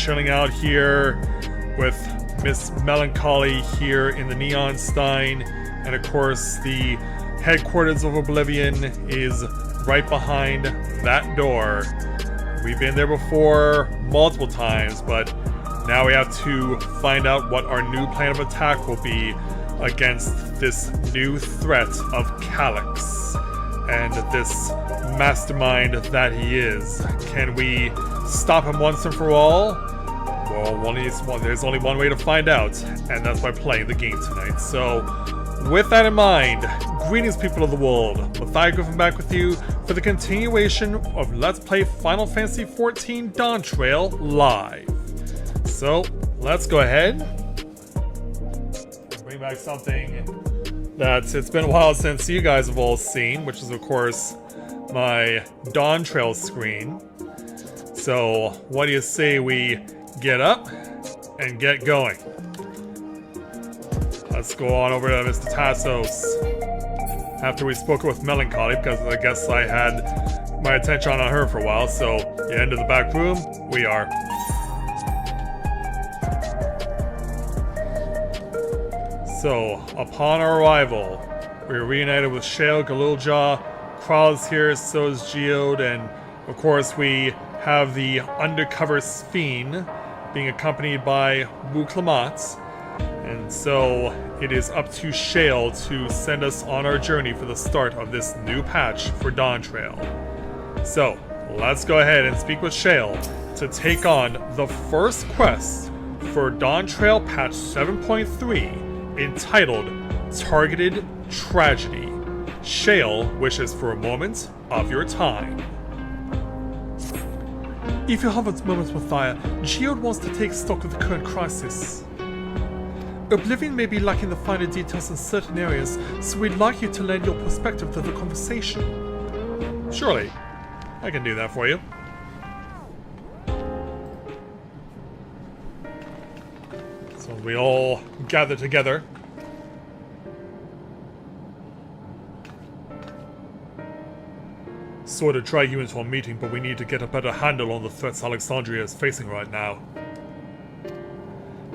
chilling out here with Miss Melancholy here in the Neon Stein, and of course the headquarters of Oblivion is right behind that door. We've been there before multiple times, but now we have to find out what our new plan of attack will be against this new threat of Calyx and this mastermind that he is. Can we stop him once and for all? Well, there's only one way to find out, and that's by playing the game tonight. So, with that in mind, greetings people of the world. Matthias Griffin back with you for the continuation of Let's Play Final Fantasy XIV Dawntrail Live. So, let's go ahead. Bring back something that it's been a while since you guys have all seen, which is of course my Dawntrail screen. So, what do you say we get up and get going? Let's go on over to Mr. Tassos after we spoke with Melancholy, because I guess I had my attention on her for a while. So, the end of the back room, we are. So, upon our arrival, we were reunited with Shale, Galiljaw, Kral's here, so is Geode, and of course we have the undercover Sphene being accompanied by Wu Clemat. And so it is up to Shale to send us on our journey for the start of this new patch for Dawntrail. So, let's go ahead and speak with Shale to take on the first quest for Dawntrail patch 7.3, entitled Targeted Tragedy. Shale wishes for a moment of your time. If you have a moment, Matthias, Geode wants to take stock of the current crisis. Oblivion may be lacking the finer details in certain areas, so we'd like you to lend your perspective to the conversation. Surely, I can do that for you. So we all gather together. Sort of drag you into a meeting, but we need to get a better handle on the threats Alexandria is facing right now.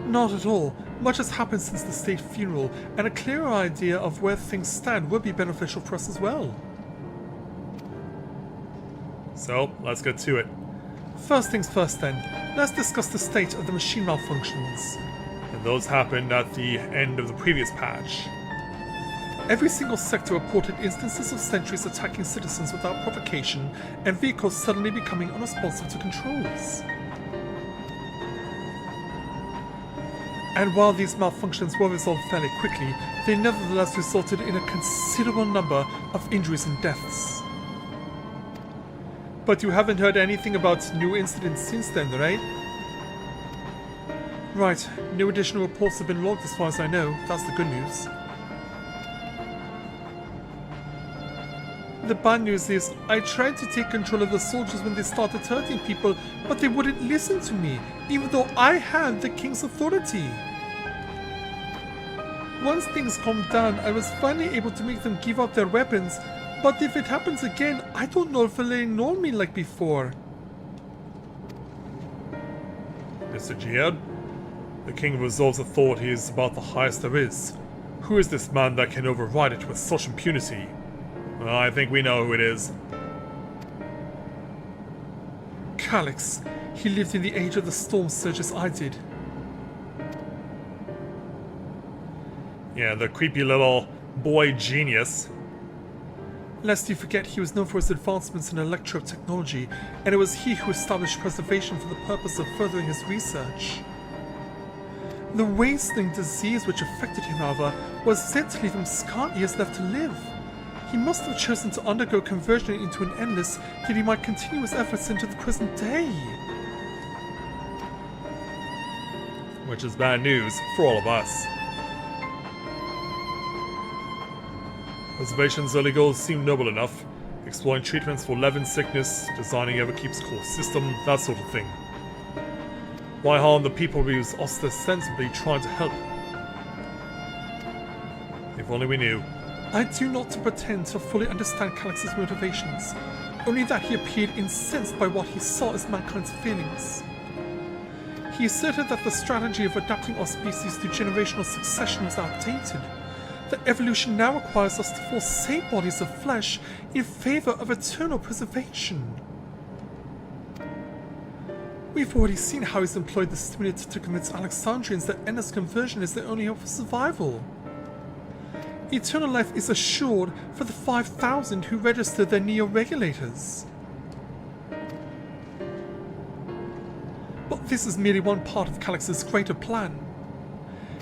Not at all. Much has happened since the state funeral, and a clearer idea of where things stand would be beneficial for us as well. So, let's get to it. First things first then, let's discuss the state of the machine malfunctions. And those happened at the end of the previous patch. Every single sector reported instances of sentries attacking citizens without provocation, and vehicles suddenly becoming unresponsive to controls. And while these malfunctions were resolved fairly quickly, they nevertheless resulted in a considerable number of injuries and deaths. But you haven't heard anything about new incidents since then, right? Right, no additional reports have been logged as far as I know. That's the good news. The bad news is, I tried to take control of the soldiers when they started hurting people, but they wouldn't listen to me, even though I had the king's authority. Once things calmed down, I was finally able to make them give up their weapons, but if it happens again, I don't know if they'll ignore me like before. Mr. Geode, the king resolves authority is about the highest there is. Who is this man that can override it with such impunity? Well, I think we know who it is. Calyx. He lived in the age of the storm surge as I did. Yeah, the creepy little boy genius. Lest you forget, he was known for his advancements in electro technology, and it was he who established preservation for the purpose of furthering his research. The wasting disease which affected him, however, was said to leave him scant years left to live. He must have chosen to undergo conversion into an endless, that he might continue his efforts into the present day. Which is bad news for all of us. Preservation's early goals seem noble enough. Exploring treatments for leaven sickness, designing Everkeep's core system, that sort of thing. Why harm the people we was ostensibly trying to help? If only we knew. I do not pretend to fully understand Calyx's motivations, only that he appeared incensed by what he saw as mankind's feelings. He asserted that the strategy of adapting our species to generational succession was outdated. That evolution now requires us to forsake bodies of flesh in favor of eternal preservation. We've already seen how he's employed the stimulator to convince Alexandrians that endless conversion is their only hope for survival. Eternal life is assured for the 5,000 who register their neo-regulators. But this is merely one part of Calix's greater plan.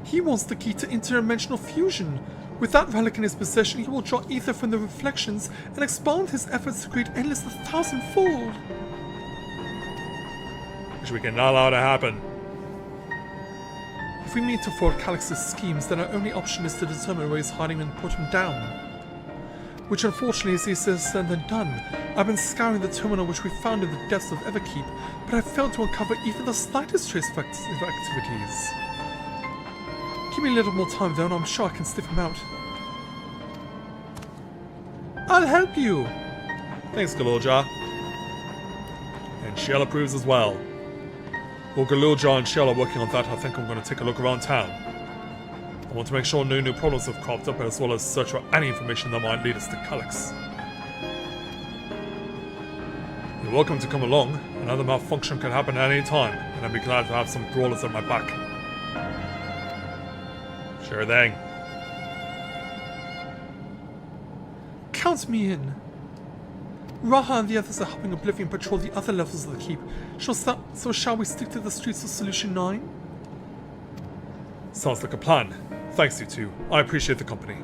He wants the key to interdimensional fusion. With that relic in his possession, he will draw ether from the reflections and expand his efforts to create endless 1,000-fold. Which we cannot allow to happen. If we mean to thwart Calix's schemes, then our only option is to determine where he's hiding and put him down. Which unfortunately is easier said than done. I've been scouring the terminal which we found in the depths of Everkeep, but I've failed to uncover even the slightest trace of activities. Give me a little more time though, and I'm sure I can sniff him out. I'll help you! Thanks, Galilja. And Shell approves as well. While Galilja and Shell are working on that, I think I'm going to take a look around town. I want to make sure no new problems have cropped up, as well as search for any information that might lead us to Calix. You're welcome to come along. Another malfunction can happen at any time, and I'd be glad to have some brawlers at my back. Sure thing. Count me in. Raha and the others are helping Oblivion patrol the other levels of the keep. So shall we stick to the streets of Solution 9? Sounds like a plan. Thanks, you two. I appreciate the company.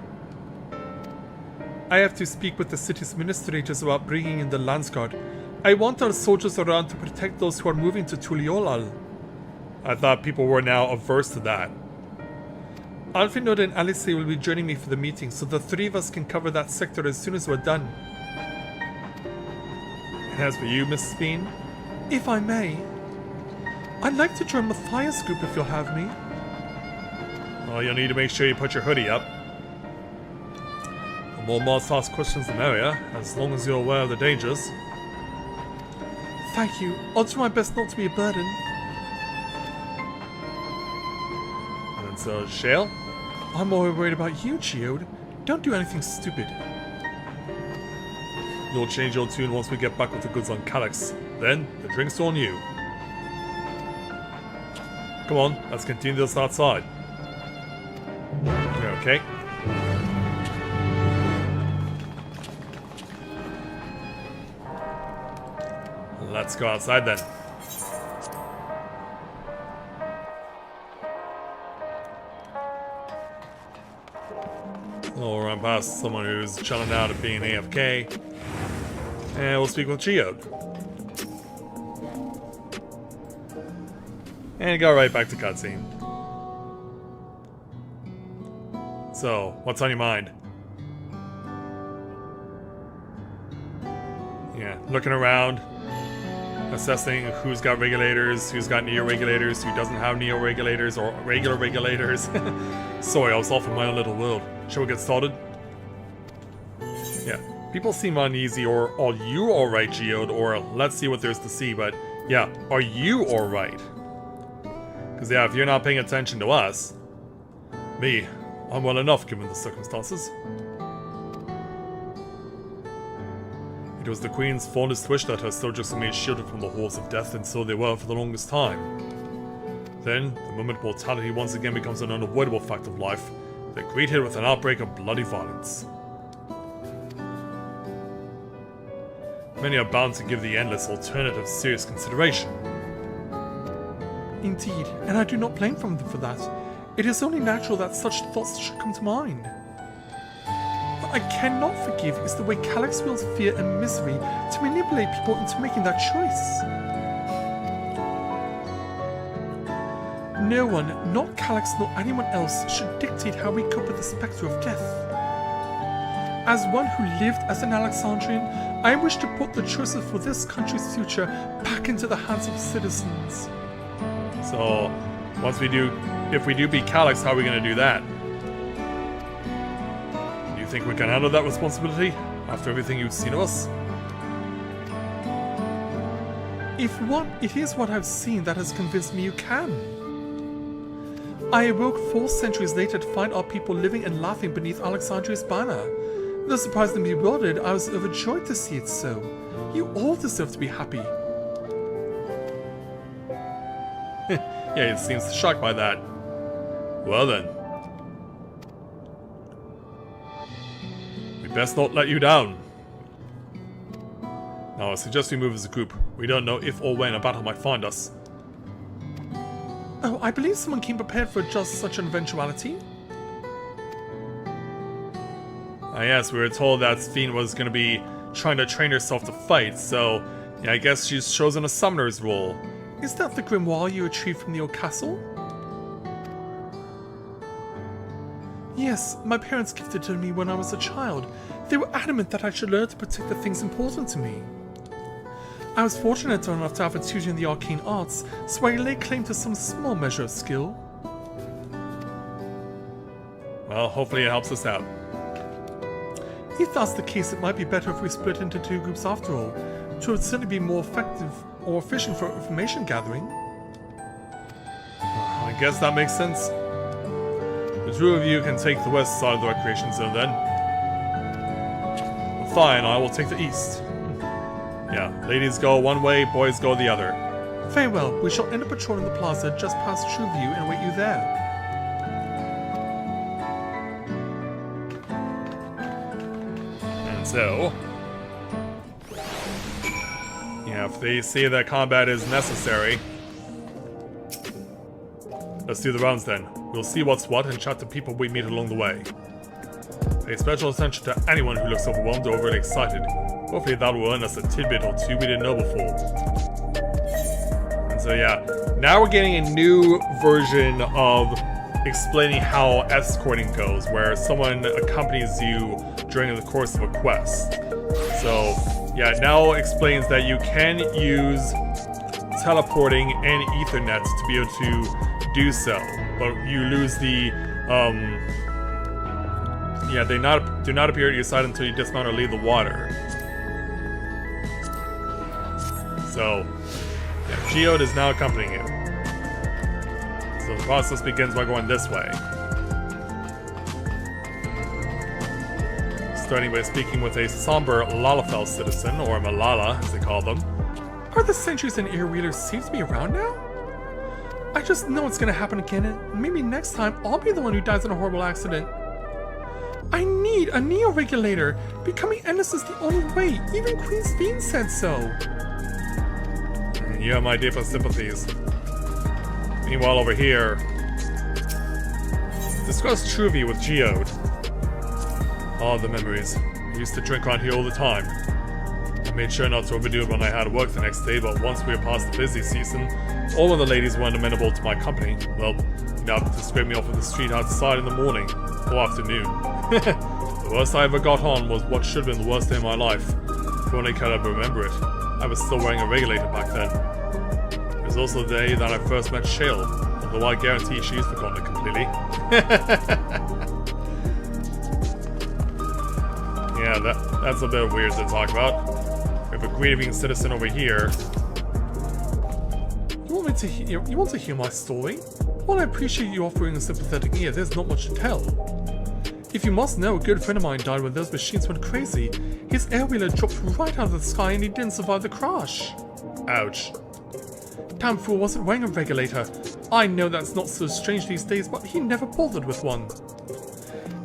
I have to speak with the city's administrators about bringing in the Landsguard. I want our soldiers around to protect those who are moving to Tuliolal. I thought people were now averse to that. Alfinod and Alice will be joining me for the meeting, so the three of us can cover that sector as soon as we're done. And as for you, Mrs. Bean? If I may, I'd like to join Matthias' group if you'll have me. Well, you'll need to make sure you put your hoodie up. The more moths ask questions the merrier, as long as you're aware of the dangers. Thank you. I'll do my best not to be a burden. And so, Shale? I'm more worried about you, Geode. Don't do anything stupid. You'll change your tune once we get back with the goods on Calix. Then, the drink's on you. Come on, let's continue this outside. Okay. Let's go outside then. We'll run past someone who's chilling out at being AFK. And we'll speak with Geode. And go right back to cutscene. So, what's on your mind? Yeah, looking around, assessing who's got regulators, who's got neo-regulators, who doesn't have neo-regulators, or regular regulators. Sorry, I was off in my own little world. Shall we get started? Yeah, people seem uneasy, or are you alright, Geode, or let's see what there's to see, but yeah, are you alright? Because yeah, if you're not paying attention to us, me, I'm well enough given the circumstances. It was the Queen's fondest wish that her soldiers remained shielded from the hordes of death, and so they were for the longest time. Then, the moment mortality once again becomes an unavoidable fact of life, they're greeted with an outbreak of bloody violence. Many are bound to give the endless alternative serious consideration. Indeed, and I do not blame them for that. It is only natural that such thoughts should come to mind. What I cannot forgive is the way Calix wields fear and misery to manipulate people into making that choice. No one, not Calix nor anyone else, should dictate how we cope with the spectre of death. As one who lived as an Alexandrian, I wish to put the choices for this country's future back into the hands of citizens. So, if we do beat Calix, how are we going to do that? Do you think we can handle that responsibility after everything you've seen of us? It is what I've seen that has convinced me you can. I awoke 4 centuries later to find our people living and laughing beneath Alexandria's banner. Though surprised and bewildered, I was overjoyed to see it so. You all deserve to be happy. Yeah, he seems shocked by that. Well then. We best not let you down. Now I suggest we move as a group. We don't know if or when a battle might find us. Oh, I believe someone came prepared for just such an eventuality. Ah yes, we were told that Fiend was going to be trying to train herself to fight, so yeah, I guess she's chosen a summoner's role. Is that the grimoire you retrieved from the old castle? Yes, my parents gifted it to me when I was a child. They were adamant that I should learn to protect the things important to me. I was fortunate enough to have a tutor in the arcane arts, so I lay claim to some small measure of skill. Well, hopefully it helps us out. If that's the case, it might be better if we split into 2 groups after all. It would certainly be more effective or efficient for information gathering. I guess that makes sense. The 2 of you can take the west side of the recreation zone then. Fine, I will take the east. Yeah, ladies go one way, boys go the other. Very well, we shall end a patrol in the plaza just past Trueview and await you there. And so... yeah, if they say that combat is necessary... let's do the rounds then. We'll see what's what and chat to people we meet along the way. Pay special attention to anyone who looks overwhelmed or overly excited. Hopefully that will earn us a tidbit or 2 we didn't know before. And so yeah, now we're getting a new version of explaining how escorting goes, where someone accompanies you during the course of a quest. So yeah, it now explains that you can use teleporting and Ethernet to be able to do so, but you lose the yeah, they do not appear at your side until you dismount or leave the water. So, yeah, Geode is now accompanying you. So the process begins by going this way. Starting by speaking with a somber Lalafell citizen, or Malala as they call them. Are the sentries and airwheelers safe to be around now? I just know it's gonna happen again, and maybe next time I'll be the one who dies in a horrible accident. I need a neo-regulator. Becoming endless is the only way. Even Queen Fiend said so. You have my deepest sympathies. Meanwhile, over here, discuss Truvy with Geode. Oh, the memories. I used to drink on here all the time. I made sure not to overdo it when I had work the next day, but once we were past the busy season, all of the ladies weren't amenable to my company. Well, you'd have to scrape me off of the street outside in the morning or afternoon. The worst I ever got on was what should have been the worst day of my life. If only could ever remember it. I was still wearing a regulator back then. It was also the day that I first met Shale, although I guarantee she's forgotten it completely. Yeah, that's a bit weird to talk about. We have a grieving citizen over here. You want to hear my story? While I appreciate you offering a sympathetic ear, there's not much to tell. If you must know, a good friend of mine died when those machines went crazy. His airwheeler dropped right out of the sky and he didn't survive the crash. Ouch. Damn fool wasn't wearing a regulator. I know that's not so strange these days, but he never bothered with one.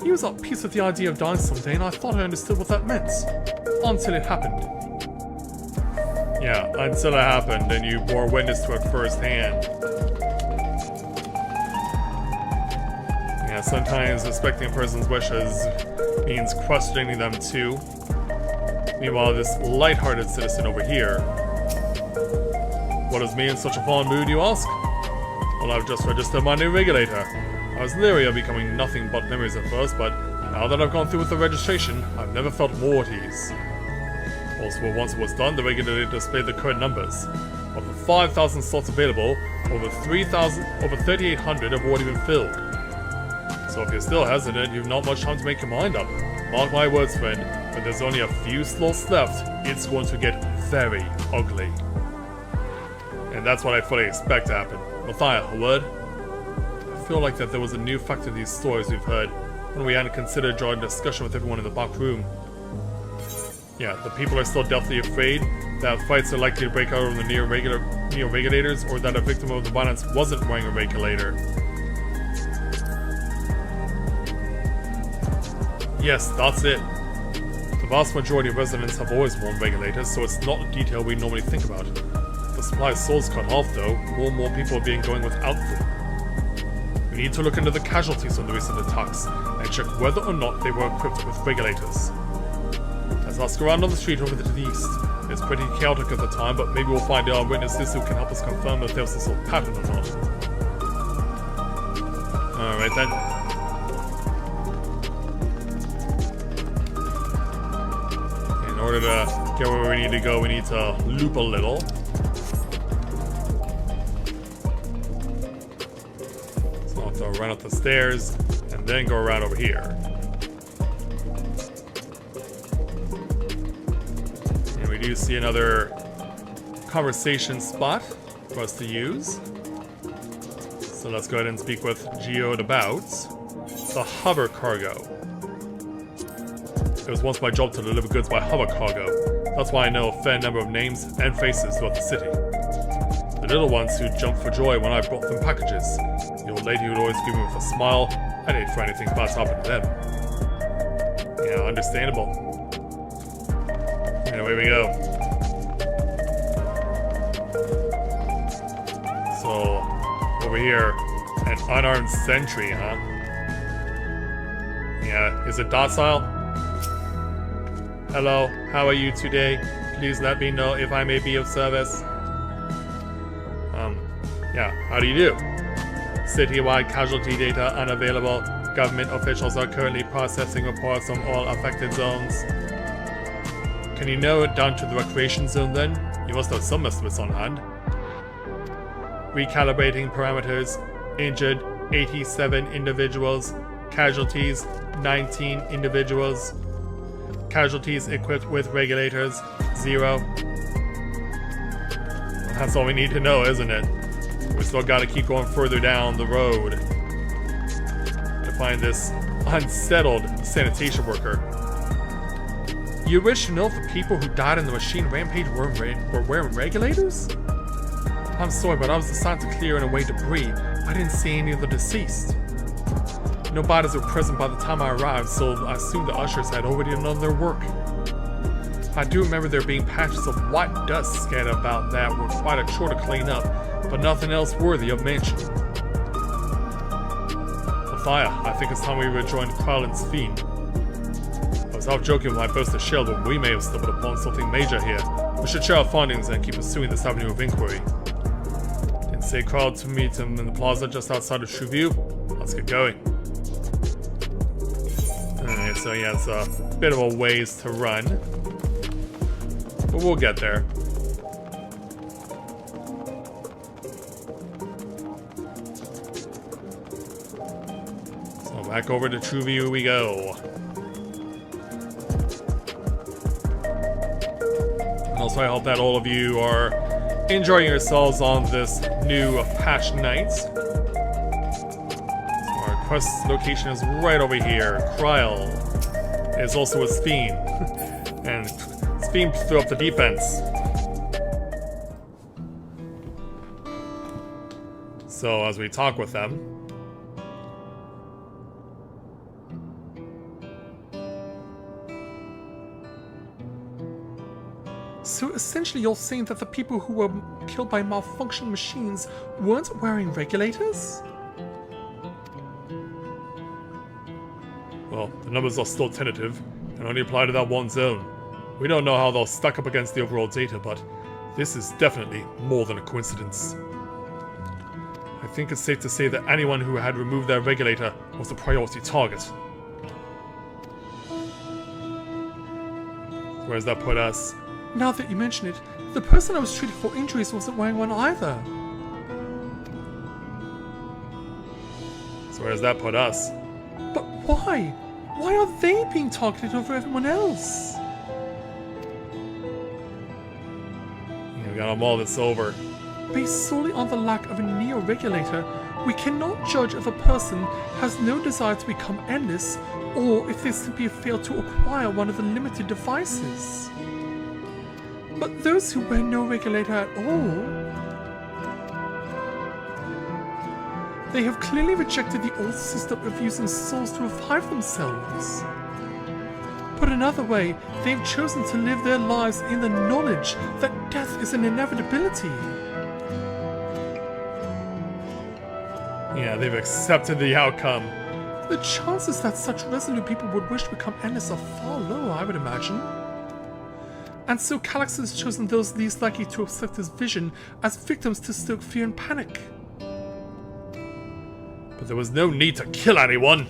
He was at peace with the idea of dying someday, and I thought I understood what that meant. Until it happened. Yeah, until it happened, and you bore witness to it firsthand. Yeah, sometimes respecting a person's wishes means questioning them too. Meanwhile, this light-hearted citizen over here. What is me in such a fond mood, you ask? Well, I've just registered my new regulator. I was leery of becoming nothing but memories at first, but now that I've gone through with the registration, I've never felt more at ease. Also, once it was done, the regulator displayed the current numbers. Of the 5,000 slots available, over 3,800 have already been filled. So if you're still hesitant, you've not much time to make your mind up. Mark my words, friend, when there's only a few slots left, it's going to get very ugly. And that's what I fully expect to happen. Matthias, a word? I feel like that there was a new factor to these stories we've heard, when we hadn't considered drawing discussion with everyone in the back room. Yeah, the people are still deathly afraid that fights are likely to break out on the neo-regulators, or that a victim of the violence wasn't wearing a regulator. Yes, that's it. The vast majority of residents have always worn regulators, so it's not a detail we normally think about. The supply of souls cut off, though, more and more people are going without them. We need to look into the casualties from the recent attacks, and check whether or not they were equipped with regulators. Let's ask around on the street over to the east. It's pretty chaotic at the time, but maybe we'll find our witnesses who can help us confirm if there was a sort of pattern or not. Alright then. In order to get where we need to go, we need to loop a little. So I'll have to run up the stairs and then go around over here. And we do see another conversation spot for us to use. So let's go ahead and speak with Geode about the hover cargo. It was once my job to deliver goods by hover cargo. That's why I know a fair number of names and faces throughout the city. The little ones who jumped for joy when I brought them packages. The old lady who'd always greet me with a smile. I'd hate for anything bad to happen to them. Yeah, understandable. And away we go. So, over here, an unarmed sentry, huh? Yeah, is it docile? Hello, how are you today? Please let me know if I may be of service. Yeah, how do you do? Citywide casualty data unavailable. Government officials are currently processing reports on all affected zones. Can you narrow it down to the recreation zone then? You must have some estimates on hand. Recalibrating parameters. Injured 87 individuals. Casualties 19 individuals. Casualties equipped with regulators 0. That's all we need to know, isn't it? We still gotta keep going further down the road to find this unsettled sanitation worker. You wish to know if the people who died in the machine rampage were wearing regulators? I'm sorry, but I was assigned to clear and away debris. I didn't see any of the deceased. No bodies were present by the time I arrived, so I assumed the ushers had already done their work. I do remember there being patches of white dust scattered about that were quite a chore to clean up, but nothing else worthy of mention. Matthias, I think it's time we rejoined Kraulin's fiend. I was half joking with my burst of shell, but we may have stumbled upon something major here. We should share our findings and keep pursuing this avenue of inquiry. Didn't say crowd to meet him in the plaza just outside of True. Let's get going. Alright, so yeah, it's a bit of a ways to run. But we'll get there. So back over to True View we go. And also I hope that all of you are enjoying yourselves on this new patch night. Quest location is right over here. Kryl is also a theme. And it's theme threw up the defense. So as we talk with them. So essentially you're saying that the people who were killed by malfunctioning machines weren't wearing regulators? Well, the numbers are still tentative, and only apply to that one zone. We don't know how they'll stack up against the overall data, but this is definitely more than a coincidence. I think it's safe to say that anyone who had removed their regulator was a priority target. Where does that put us? Now that you mention it, the person I was treating for injuries wasn't wearing one either. So where does that put us? But why? Why are they being targeted over everyone else? Yeah, we gotta mull this over. Based solely on the lack of a neo-regulator, we cannot judge if a person has no desire to become endless, or if they simply fail to acquire one of the limited devices. But those who wear no regulator at all, they have clearly rejected the old system of using souls to revive themselves. Put another way, they have chosen to live their lives in the knowledge that death is an inevitability. Yeah, they've accepted the outcome. The chances that such resolute people would wish to become endless are far lower, I would imagine. And so Calyx has chosen those least likely to accept his vision as victims to stoke fear and panic. But there was no need to kill anyone.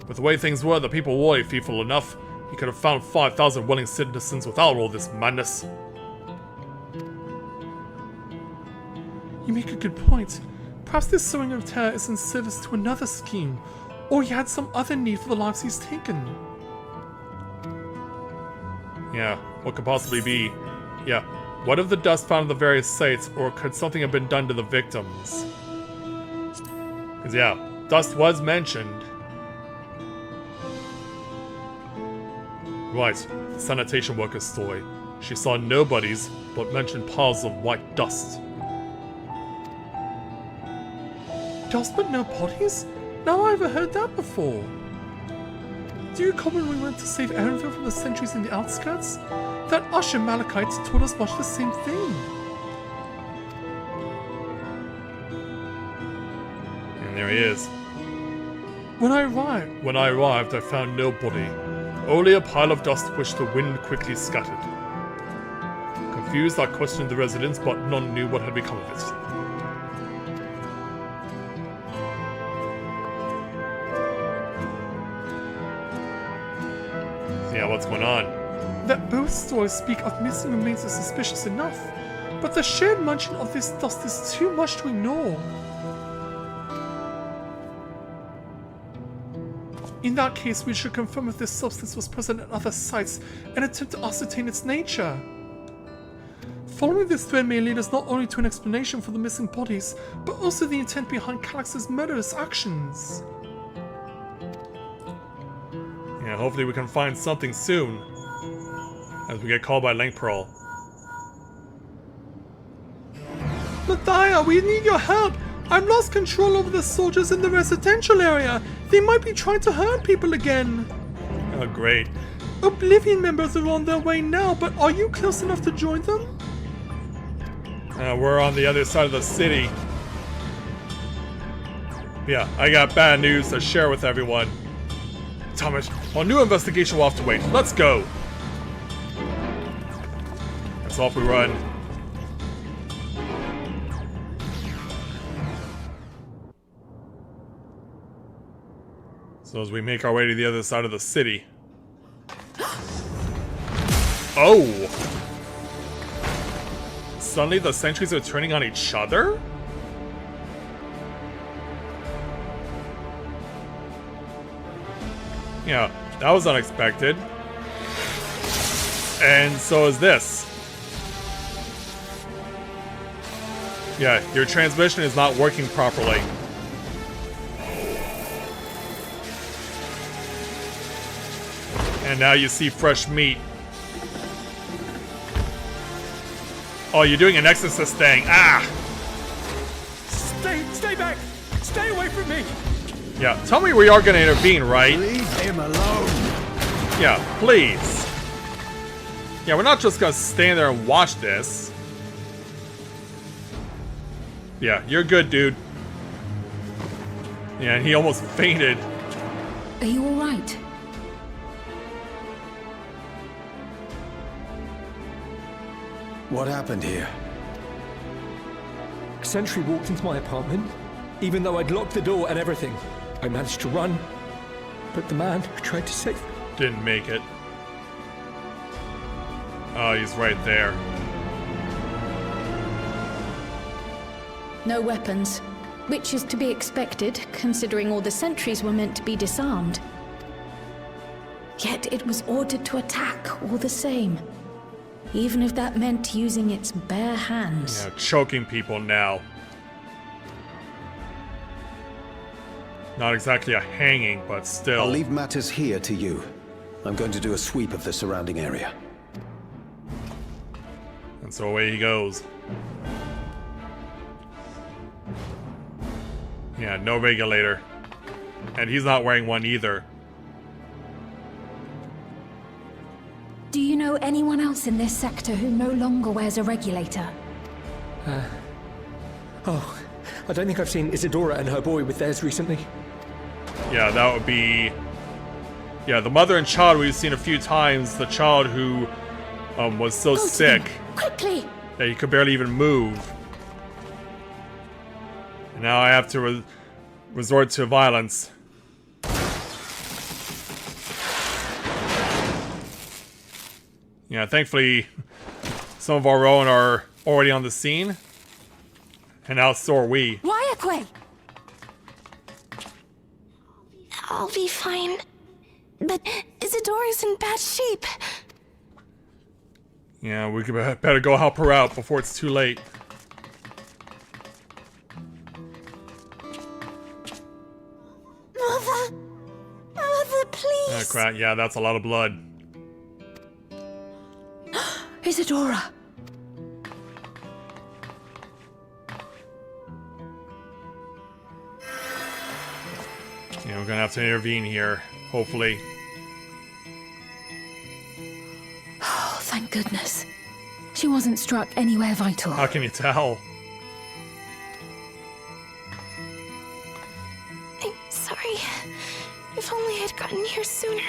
With the way things were, the people were already fearful enough. He could have found 5,000 willing citizens without all this madness. You make a good point. Perhaps this sowing of terror is in service to another scheme, or he had some other need for the lives he's taken. Yeah, what could possibly be? Yeah, what if the dust found at the various sites, or could something have been done to the victims? Because yeah, dust was mentioned. Right, the sanitation worker's story. She saw no bodies, but mentioned piles of white dust. Dust but no bodies? Now I ever heard that before. Do you recall when we went to save Erenville from the sentries in the outskirts? That Usher Malachite told us much the same thing. And there he is. When I arrived, I found no body. Only a pile of dust which the wind quickly scattered. Confused, I questioned the residents, but none knew what had become of it. Yeah, what's going on? That both stories speak of missing remains is suspicious enough, but the shared mention of this dust is too much to ignore. In that case, we should confirm if this substance was present at other sites and attempt to ascertain its nature. Following this thread may lead us not only to an explanation for the missing bodies, but also the intent behind Calyx's murderous actions. Yeah, hopefully we can find something soon. As we get called by Link Pearl. Mathia, we need your help! I've lost control over the soldiers in the residential area! They might be trying to hurt people again! Oh, great. Oblivion members are on their way now, but are you close enough to join them? We're on the other side of the city. Yeah, I got bad news to share with everyone. Thomas, our new investigation will have to wait. Let's go! That's off we run. So as we make our way to the other side of the city. Oh! Suddenly the sentries are turning on each other? Yeah, that was unexpected. And so is this. Yeah, your transmission is not working properly. And now you see fresh meat. Oh, you're doing an exorcist thing. Ah! Stay back! Stay away from me! Yeah, tell me we are gonna intervene, right? Leave him alone! Yeah, please. Yeah, we're not just gonna stand there and watch this. Yeah, you're good, dude. Yeah, and he almost fainted. Are you alright? What happened here? A sentry walked into my apartment, even though I'd locked the door and everything. I managed to run, but the man who tried to save me Didn't make it. Oh, he's right there. No weapons, which is to be expected, considering all the sentries were meant to be disarmed. Yet it was ordered to attack all the same. even if that meant using its bare hands. Yeah, choking people now. Not exactly a hanging, but still. I'll leave matters here to you. I'm going to do a sweep of the surrounding area. And so away he goes. Yeah, no regulator. And he's not wearing one either. Do you know anyone else in this sector who no longer wears a regulator? Oh, I don't think I've seen Isadora and her boy with theirs recently. Yeah, that would be... Yeah, the mother and child we've seen a few times. The child who was so Go to sick them, quickly! that he could barely even move. And now I have to resort to violence. Yeah, thankfully, some of our own are already on the scene. And now so are we. Wyakway! I'll be fine. But Isadora's in bad shape. Yeah, we could better go help her out before it's too late. Mother! Mother, please! Oh, crap. Yeah, that's a lot of blood. Isadora! Yeah, we're gonna have to intervene here, hopefully. Oh, thank goodness. She wasn't struck anywhere vital. How can you tell? I'm sorry. If only I'd gotten here sooner.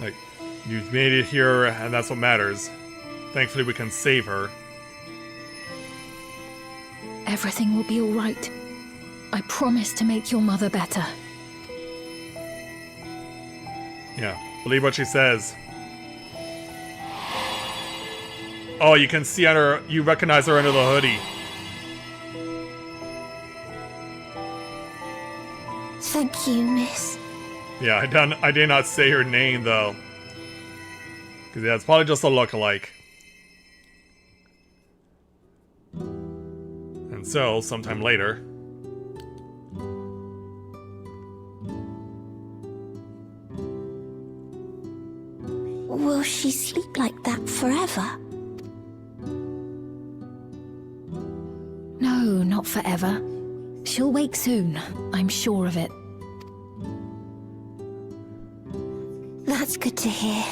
Like, you've made it here, and that's what matters. Thankfully, we can save her. Everything will be all right. I promise to make your mother better. Yeah, believe what she says. Oh, you can see under... You recognize her under the hoodie. Thank you, miss. Yeah, I did not say her name, though. Because, yeah, it's probably just a lookalike. And so, sometime later... Will she sleep like that forever? No, not forever. She'll wake soon. I'm sure of it. That's good to hear.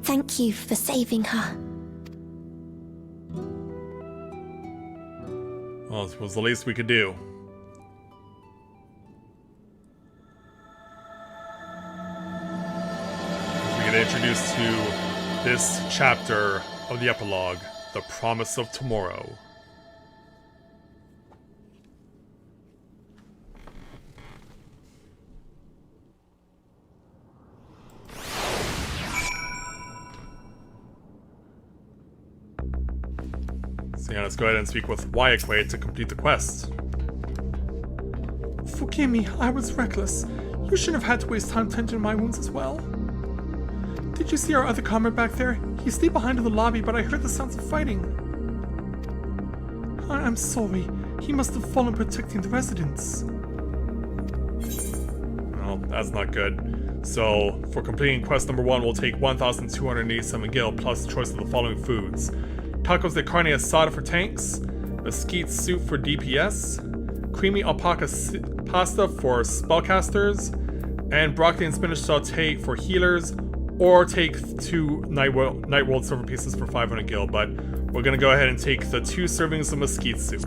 Thank you for saving her. Well, it was the least we could do. We get introduced to this chapter of the epilogue, The Promise of Tomorrow. So yeah, let's go ahead and speak with Wyakway to complete the quest. Forgive me, I was reckless. You shouldn't have had to waste time tending to my wounds as well. Did you see our other comrade back there? He stayed behind in the lobby, but I heard the sounds of fighting. I'm sorry. He must have fallen protecting the residents. Well, that's not good. So, for completing quest number 1, we'll take 1,287 gil plus choice of the following foods. Tacos de carne asada for tanks, mesquite soup for DPS, creamy alpaca pasta for spellcasters, and broccoli and spinach saute for healers, or take 2 Nightworld silver pieces for 500 gil, but we're gonna go ahead and take the 2 servings of mesquite soup.